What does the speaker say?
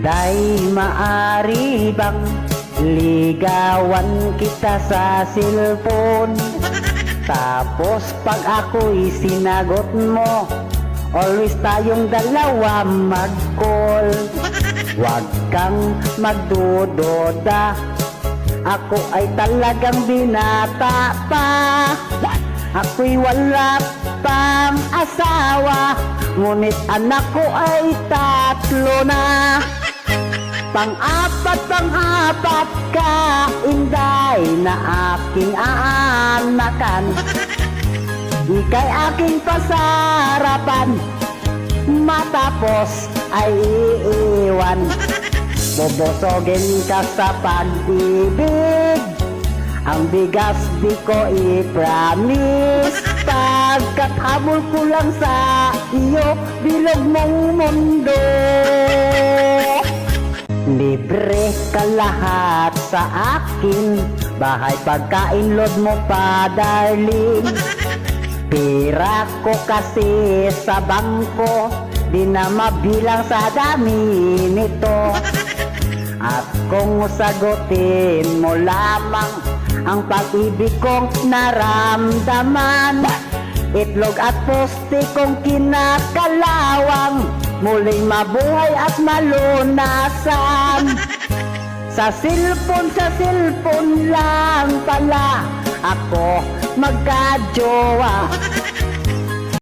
Day maari bang ligawan kita sa cellphone? Tapos pag ako'y sinagot mo, always tayong dalawa mag-call. Huwag kang magdududa, ako ay talagang binata pa. Ako'y wala pang asawa, ngunit anak ko ay 3 na. Pang-apat ka, inday na aking aanakan. Ika'y aking pasarapan, matapos ay iiwan. Bobosogin ka sa pag-ibig, ang bigas di ko i-promise. Pagkathabol ko lang sa iyo, bilog mong mundo. Libre ka lahat sa akin, bahay pagkain load mo pa darling. Pera ko kasi sa bangko, di na mabilang sa dami nito. At kung sagutin mo lamang ang pag-ibig kong naramdaman, itlog at poste kong kinakalawang, muling mabuhay at malunasan. Sa cellphone lang pala ako magkajowa.